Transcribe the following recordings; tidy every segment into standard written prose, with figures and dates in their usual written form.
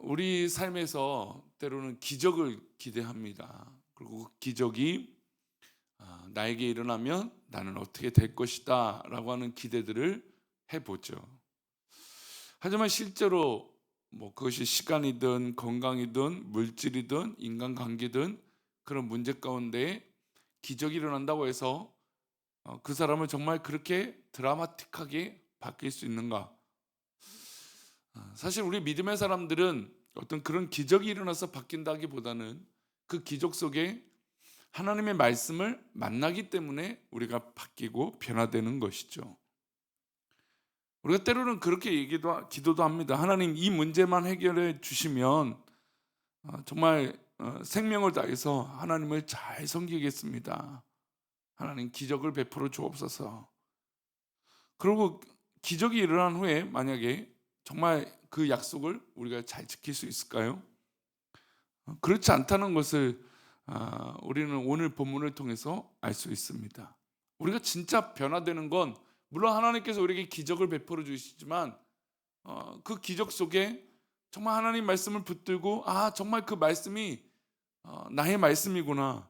우리 삶에서 때로는 기적을 기대합니다. 그리고 그 기적이 나에게 일어나면 나는 어떻게 될 것이다 라고 하는 기대들을 해보죠. 하지만 실제로 그것이 시간이든 건강이든 물질이든 인간관계든 그런 문제 가운데 기적이 일어난다고 해서 그 사람을 정말 그렇게 드라마틱하게 바뀔 수 있는가? 사실 우리 믿음의 사람들은 어떤 그런 기적이 일어나서 바뀐다기보다는 그 기적 속에 하나님의 말씀을 만나기 때문에 우리가 바뀌고 변화되는 것이죠. 우리가 때로는 그렇게 기도도 합니다. 하나님, 이 문제만 해결해 주시면 정말 생명을 다해서 하나님을 잘 섬기겠습니다. 하나님, 기적을 베풀어 주옵소서. 그리고 기적이 일어난 후에 만약에 정말 그 약속을 우리가 잘 지킬 수 있을까요? 그렇지 않다는 것을 우리는 오늘 본문을 통해서 알 수 있습니다. 우리가 진짜 변화되는 건 물론 하나님께서 우리에게 기적을 베풀어 주시지만 그 기적 속에 정말 하나님 말씀을 붙들고 정말 그 말씀이 나의 말씀이구나.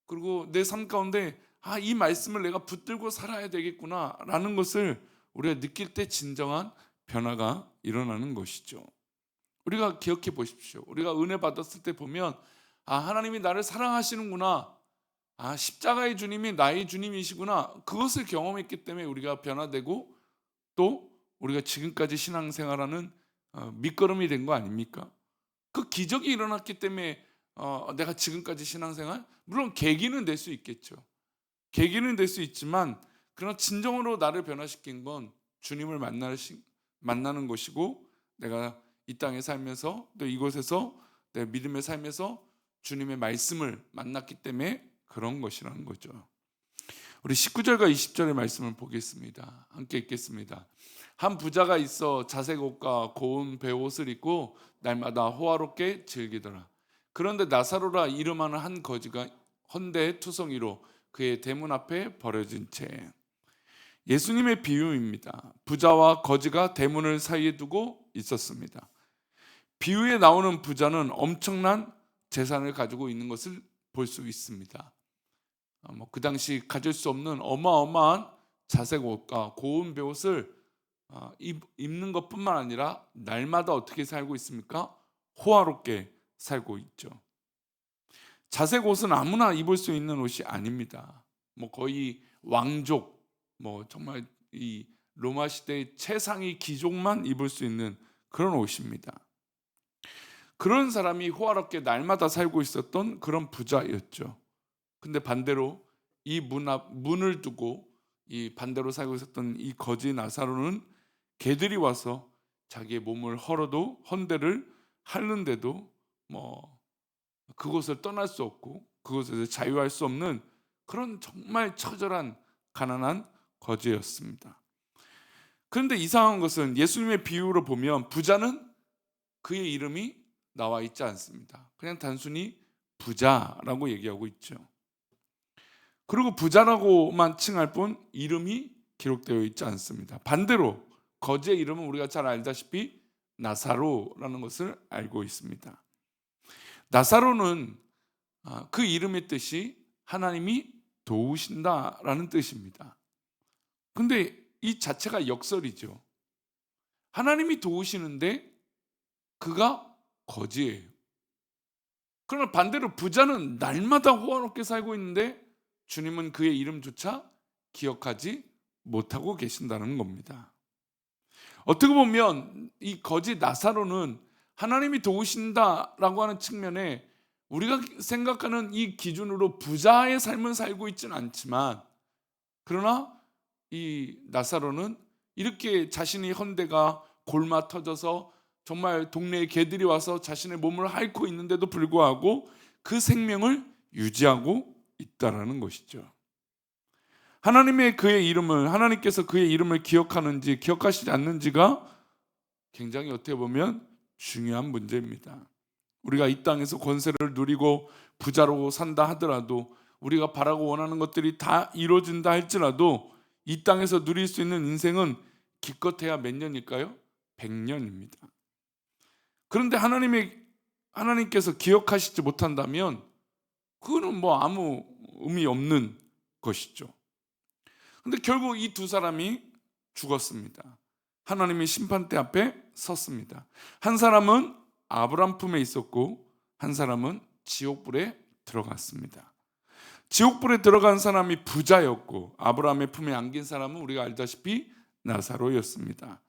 그리고 내 삶 가운데 이 말씀을 내가 붙들고 살아야 되겠구나 라는 것을 우리가 느낄 때 진정한 변화가 일어나는 것이죠. 우리가 기억해 보십시오. 우리가 은혜 받았을 때 보면 하나님이 나를 사랑하시는구나. 십자가의 주님이 나의 주님이시구나. 그것을 경험했기 때문에 우리가 변화되고 또 우리가 지금까지 신앙생활하는 밑거름이 된 거 아닙니까? 그 기적이 일어났기 때문에 내가 지금까지 신앙생활, 물론 계기는 될 수 있겠죠. 계기는 될 수 있지만 그러나 진정으로 나를 변화시킨 건 주님을 만나는 것이고, 내가 이 땅에 살면서 또 이곳에서 내 믿음의 삶에서 주님의 말씀을 만났기 때문에 그런 것이라는 거죠. 우리 19절과 20절의 말씀을 보겠습니다. 함께 읽겠습니다. 한 부자가 있어 자색 옷과 고운 베옷을 입고 날마다 호화롭게 즐기더라. 그런데 나사로라 이름하는 한 거지가 헌데 투성이로 그의 대문 앞에 버려진 채. 예수님의 비유입니다. 부자와 거지가 대문을 사이에 두고 있었습니다. 비유에 나오는 부자는 엄청난 재산을 가지고 있는 것을 볼 수 있습니다. 그 당시 가질 수 없는 어마어마한 자색 옷과 고운 베옷을 입는 것뿐만 아니라 날마다 어떻게 살고 있습니까? 호화롭게 살고 있죠. 자색 옷은 아무나 입을 수 있는 옷이 아닙니다. 거의 왕족, 정말 이 로마 시대의 최상위 귀족만 입을 수 있는 그런 옷입니다. 그런 사람이 호화롭게 날마다 살고 있었던 그런 부자였죠. 근데 반대로 이 문을 두고 이 반대로 살고 있었던 이 거지 나사로는 개들이 와서 자기의 몸을 헐어도 헌데를 핥는데도 그곳을 떠날 수 없고 그곳에서 자유할 수 없는 그런 정말 처절한 가난한 거지였습니다. 그런데 이상한 것은 예수님의 비유로 보면 부자는 그의 이름이 나와 있지 않습니다. 그냥 단순히 부자라고 얘기하고 있죠. 그리고 부자라고만 칭할 뿐 이름이 기록되어 있지 않습니다. 반대로 거지의 이름은 우리가 잘 알다시피 나사로라는 것을 알고 있습니다. 나사로는 그 이름의 뜻이 하나님이 도우신다라는 뜻입니다. 근데 이 자체가 역설이죠. 하나님이 도우시는데 그가 거지예요. 그러나 반대로 부자는 날마다 호화롭게 살고 있는데 주님은 그의 이름조차 기억하지 못하고 계신다는 겁니다. 어떻게 보면 이 거지 나사로는 하나님이 도우신다라고 하는 측면에 우리가 생각하는 이 기준으로 부자의 삶을 살고 있지는 않지만, 그러나 이 나사로는 이렇게 자신의 헌데가 골마 터져서 정말 동네에 개들이 와서 자신의 몸을 핥고 있는데도 불구하고 그 생명을 유지하고 있다라는 것이죠. 하나님께서 그의 이름을 기억하는지 기억하시지 않는지가 굉장히 어떻게 보면 중요한 문제입니다. 우리가 이 땅에서 권세를 누리고 부자로 산다 하더라도, 우리가 바라고 원하는 것들이 다 이루어진다 할지라도 이 땅에서 누릴 수 있는 인생은 기껏해야 몇 년일까요? 100년입니다. 그런데 하나님께서 기억하시지 못한다면 그거는 뭐 아무 의미 없는 것이죠. 근데 결국 이 두 사람이 죽었습니다. 하나님의 심판대 앞에 섰습니다. 한 사람은 아브람 품에 있었고 한 사람은 지옥불에 들어갔습니다. 지옥불에 들어간 사람이 부자였고 아브라함의 품에 안긴 사람은 우리가 알다시피 나사로였습니다.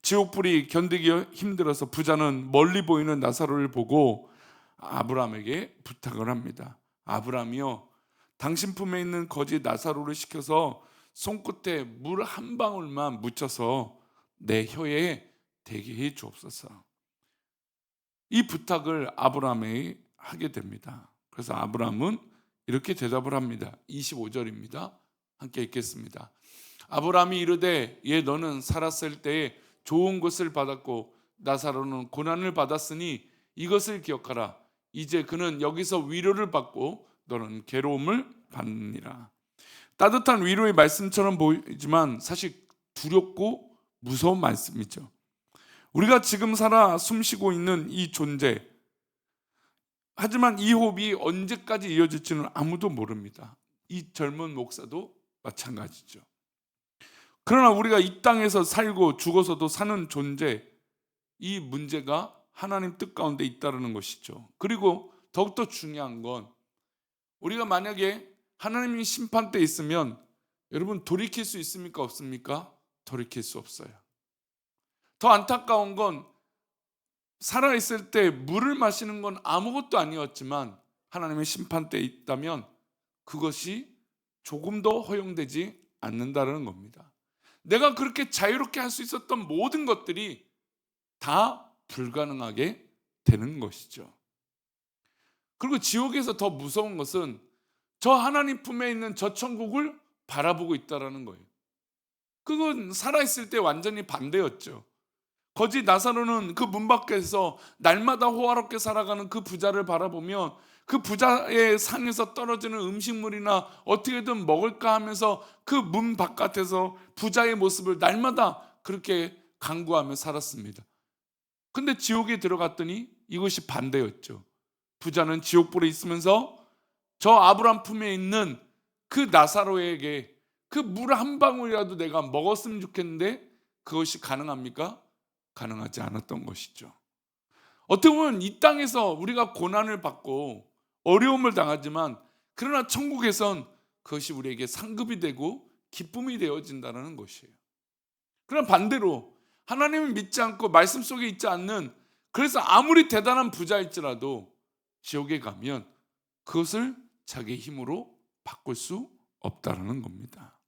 지옥불이 견디기 힘들어서 부자는 멀리 보이는 나사로를 보고 아브라함에게 부탁을 합니다. 아브라함이여, 당신 품에 있는 거지 나사로를 시켜서 손끝에 물 한 방울만 묻혀서 내 혀에 대게 해 주옵소서. 이 부탁을 아브라함이 하게 됩니다. 그래서 아브라함은 이렇게 대답을 합니다. 25절입니다. 함께 읽겠습니다. 아브라함이 이르되 예, 너는 살았을 때에 좋은 것을 받았고 나사로는 고난을 받았으니 이것을 기억하라. 이제 그는 여기서 위로를 받고 너는 괴로움을 받느니라. 따뜻한 위로의 말씀처럼 보이지만 사실 두렵고 무서운 말씀이죠. 우리가 지금 살아 숨쉬고 있는 이 존재, 하지만 이 호흡이 언제까지 이어질지는 아무도 모릅니다. 이 젊은 목사도 마찬가지죠. 그러나 우리가 이 땅에서 살고 죽어서도 사는 존재, 이 문제가 하나님 뜻 가운데 있다는 것이죠. 그리고 더욱더 중요한 건 우리가 만약에 하나님이 심판대에 있으면 여러분 돌이킬 수 있습니까? 없습니까? 돌이킬 수 없어요. 더 안타까운 건 살아있을 때 물을 마시는 건 아무것도 아니었지만 하나님의 심판대에 있다면 그것이 조금 더 허용되지 않는다는 겁니다. 내가 그렇게 자유롭게 할 수 있었던 모든 것들이 다 불가능하게 되는 것이죠. 그리고 지옥에서 더 무서운 것은 저 하나님 품에 있는 저 천국을 바라보고 있다는 거예요. 그건 살아있을 때 완전히 반대였죠. 거지 나사로는 그 문 밖에서 날마다 호화롭게 살아가는 그 부자를 바라보며 그 부자의 상에서 떨어지는 음식물이나 어떻게든 먹을까 하면서 그 문 바깥에서 부자의 모습을 날마다 그렇게 간구하며 살았습니다. 근데 지옥에 들어갔더니 이것이 반대였죠. 부자는 지옥불에 있으면서 저 아브람 품에 있는 그 나사로에게 그 물 한 방울이라도 내가 먹었으면 좋겠는데 그것이 가능합니까? 가능하지 않았던 것이죠. 어떻게 보면 이 땅에서 우리가 고난을 받고 어려움을 당하지만 그러나 천국에선 그것이 우리에게 상급이 되고 기쁨이 되어진다는 것이에요. 그러나 반대로 하나님을 믿지 않고 말씀 속에 있지 않는, 그래서 아무리 대단한 부자일지라도 지옥에 가면 그것을 자기의 힘으로 바꿀 수 없다는 겁니다.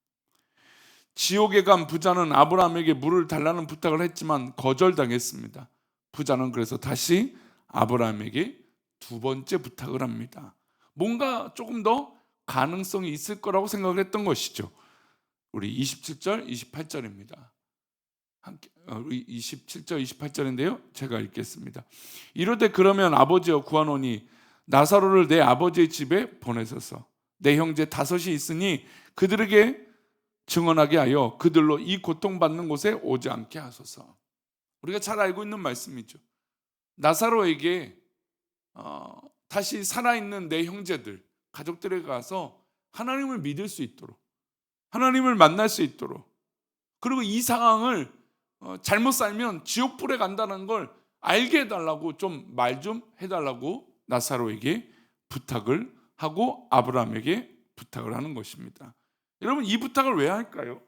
지옥에 간 부자는 아브라함에게 물을 달라는 부탁을 했지만 거절당했습니다. 부자는 그래서 다시 아브라함에게 두 번째 부탁을 합니다. 뭔가 조금 더 가능성이 있을 거라고 생각을 했던 것이죠. 우리 27절, 28절입니다. 27절, 28절인데요. 제가 읽겠습니다. 이르되 그러면 아버지여 구하노니 나사로를 내 아버지의 집에 보내소서. 내 형제 5이 있으니 그들에게 증언하게 하여 그들로 이 고통받는 곳에 오지 않게 하소서. 우리가 잘 알고 있는 말씀이죠. 나사로에게 다시 살아있는 내 형제들, 가족들에 가서 하나님을 믿을 수 있도록, 하나님을 만날 수 있도록, 그리고 이 상황을 잘못 살면 지옥불에 간다는 걸 알게 해달라고 좀 말 좀 해달라고 나사로에게 부탁을 하고 아브라함에게 부탁을 하는 것입니다. 여러분, 이 부탁을 왜 할까요?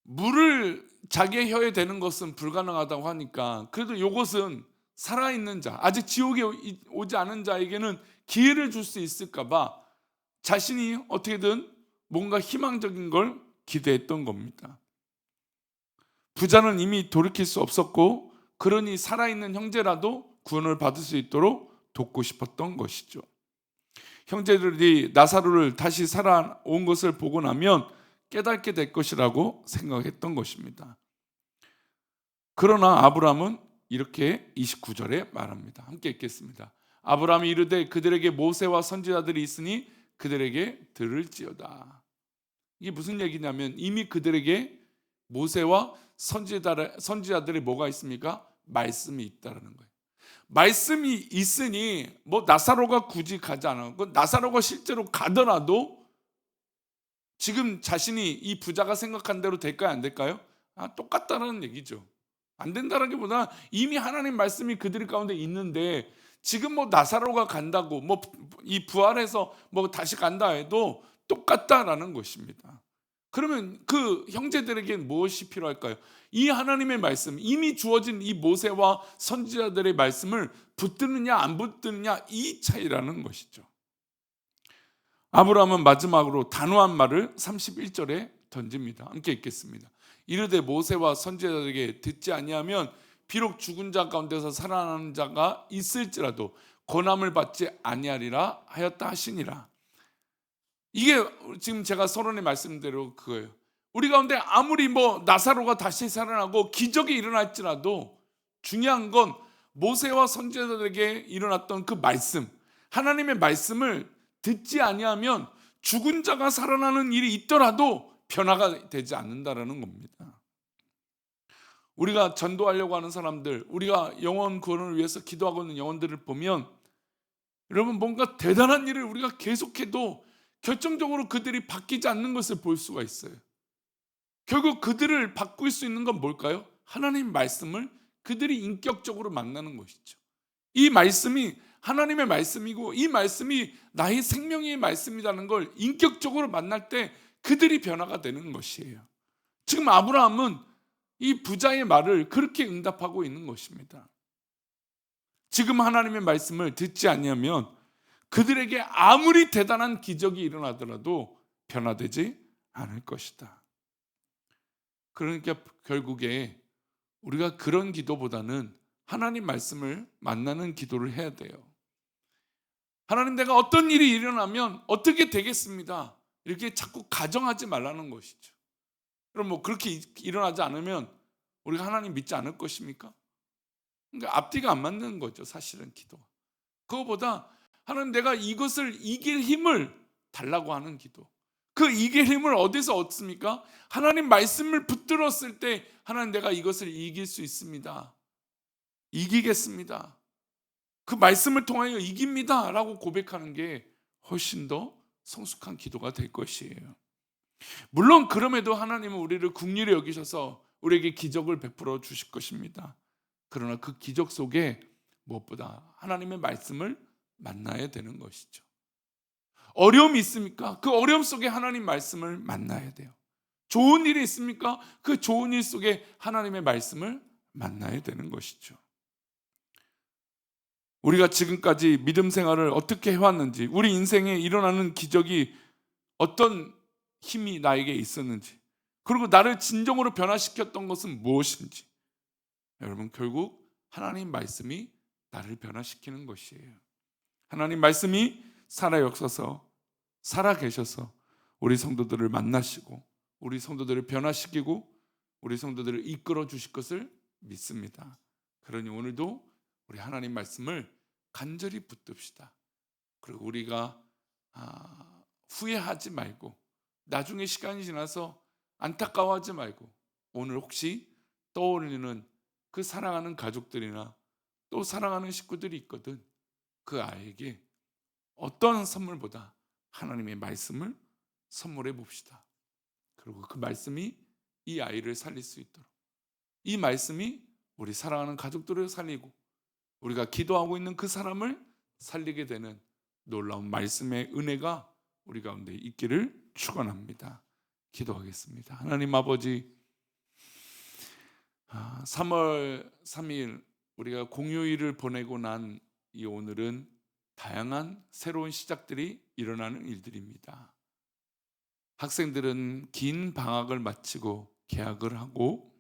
물을 자기의 혀에 대는 것은 불가능하다고 하니까 그래도 이것은 살아있는 자, 아직 지옥에 오지 않은 자에게는 기회를 줄 수 있을까 봐 자신이 어떻게든 뭔가 희망적인 걸 기대했던 겁니다. 부자는 이미 돌이킬 수 없었고 그러니 살아있는 형제라도 구원을 받을 수 있도록 돕고 싶었던 것이죠. 형제들이 나사로를 다시 살아온 것을 보고 나면 깨닫게 될 것이라고 생각했던 것입니다. 그러나 아브라함은 이렇게 29절에 말합니다. 함께 읽겠습니다. 아브라함이 이르되 그들에게 모세와 선지자들이 있으니 그들에게 들을지어다. 이게 무슨 얘기냐면 이미 그들에게 모세와 선지자들이 뭐가 있습니까? 말씀이 있다라는 거예요. 말씀이 있으니 뭐 나사로가 굳이 가지 않았고, 나사로가 실제로 가더라도 지금 자신이 이 부자가 생각한 대로 될까요, 안 될까요? 똑같다는 얘기죠. 안 된다라기보다 이미 하나님 말씀이 그들 가운데 있는데, 지금 뭐 나사로가 간다고 뭐 이 부활해서 뭐 다시 간다 해도 똑같다라는 것입니다. 그러면 그 형제들에겐 무엇이 필요할까요? 이 하나님의 말씀, 이미 주어진 이 모세와 선지자들의 말씀을 붙드느냐 안 붙드느냐, 이 차이라는 것이죠. 아브라함은 마지막으로 단호한 말을 31절에 던집니다. 함께 읽겠습니다. 이르되 모세와 선지자들에게 듣지 아니하면 비록 죽은 자 가운데서 살아나는 자가 있을지라도 권함을 받지 아니하리라 하였다 하시니라. 이게 지금 제가 서론의 말씀대로 그거예요. 우리 가운데 아무리 뭐 나사로가 다시 살아나고 기적이 일어날지라도 중요한 건 모세와 선지자들에게 일어났던 그 말씀, 하나님의 말씀을 듣지 아니하면 죽은 자가 살아나는 일이 있더라도 변화가 되지 않는다라는 겁니다. 우리가 전도하려고 하는 사람들, 우리가 영혼 구원을 위해서 기도하고 있는 영혼들을 보면, 여러분, 뭔가 대단한 일을 우리가 계속해도 결정적으로 그들이 바뀌지 않는 것을 볼 수가 있어요. 결국 그들을 바꿀 수 있는 건 뭘까요? 하나님 말씀을 그들이 인격적으로 만나는 것이죠. 이 말씀이 하나님의 말씀이고 이 말씀이 나의 생명의 말씀이라는 걸 인격적으로 만날 때 그들이 변화가 되는 것이에요. 지금 아브라함은 이 부자의 말을 그렇게 응답하고 있는 것입니다. 지금 하나님의 말씀을 듣지 않으면 그들에게 아무리 대단한 기적이 일어나더라도 변화되지 않을 것이다. 그러니까 결국에 우리가 그런 기도보다는 하나님 말씀을 만나는 기도를 해야 돼요. 하나님, 내가 어떤 일이 일어나면 어떻게 되겠습니다, 이렇게 자꾸 가정하지 말라는 것이죠. 그럼 뭐 그렇게 일어나지 않으면 우리가 하나님 믿지 않을 것입니까? 그러니까 앞뒤가 안 맞는 거죠, 사실은 기도가. 그거보다 하나님, 내가 이것을 이길 힘을 달라고 하는 기도. 그 이길 힘을 어디서 얻습니까? 하나님 말씀을 붙들었을 때 하나님, 내가 이것을 이길 수 있습니다, 이기겠습니다, 그 말씀을 통하여 이깁니다 라고 고백하는 게 훨씬 더 성숙한 기도가 될 것이에요. 물론 그럼에도 하나님은 우리를 긍휼히 여기셔서 우리에게 기적을 베풀어 주실 것입니다. 그러나 그 기적 속에 무엇보다 하나님의 말씀을 만나야 되는 것이죠. 어려움이 있습니까? 그 어려움 속에 하나님 말씀을 만나야 돼요. 좋은 일이 있습니까? 그 좋은 일 속에 하나님의 말씀을 만나야 되는 것이죠. 우리가 지금까지 믿음 생활을 어떻게 해왔는지, 우리 인생에 일어나는 기적이 어떤 힘이 나에게 있었는지, 그리고 나를 진정으로 변화시켰던 것은 무엇인지, 여러분, 결국 하나님 말씀이 나를 변화시키는 것이에요. 하나님 말씀이 살아 역사서, 살아 계셔서 우리 성도들을 만나시고 우리 성도들을 변화시키고 우리 성도들을 이끌어 주실 것을 믿습니다. 그러니 오늘도 우리 하나님 말씀을 간절히 붙듭시다. 그리고 우리가 후회하지 말고, 나중에 시간이 지나서 안타까워하지 말고, 오늘 혹시 떠오르는 그 사랑하는 가족들이나 또 사랑하는 식구들이 있거든, 그 아이에게 어떤 선물보다 하나님의 말씀을 선물해 봅시다. 그리고 그 말씀이 이 아이를 살릴 수 있도록, 이 말씀이 우리 사랑하는 가족들을 살리고 우리가 기도하고 있는 그 사람을 살리게 되는 놀라운 말씀의 은혜가 우리 가운데 있기를 축원합니다. 기도하겠습니다. 하나님 아버지, 3월 3일 우리가 공휴일을 보내고 난 이 오늘은 다양한 새로운 시작들이 일어나는 일들입니다. 학생들은 긴 방학을 마치고 개학을 하고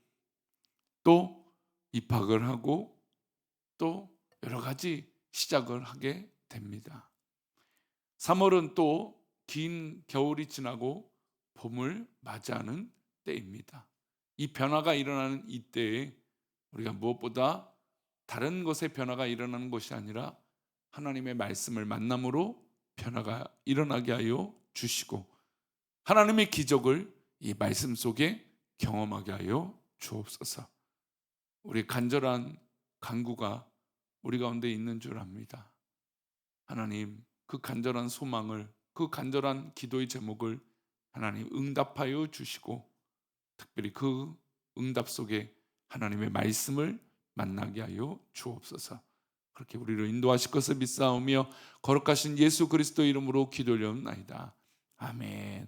또 입학을 하고 또 여러 가지 시작을 하게 됩니다. 3월은 또 긴 겨울이 지나고 봄을 맞이하는 때입니다. 이 변화가 일어나는 이때에 우리가 무엇보다 다른 것에 변화가 일어나는 것이 아니라 하나님의 말씀을 만남으로 변화가 일어나게 하여 주시고, 하나님의 기적을 이 말씀 속에 경험하게 하여 주옵소서. 우리 간절한 간구가 우리 가운데 있는 줄 압니다. 하나님, 그 간절한 소망을, 그 간절한 기도의 제목을 하나님 응답하여 주시고, 특별히 그 응답 속에 하나님의 말씀을 만나게 하여 주옵소서. 그렇게 우리를 인도하실 것을 믿사오며 거룩하신 예수 그리스도 이름으로 기도를 올려옵나이다. 아멘.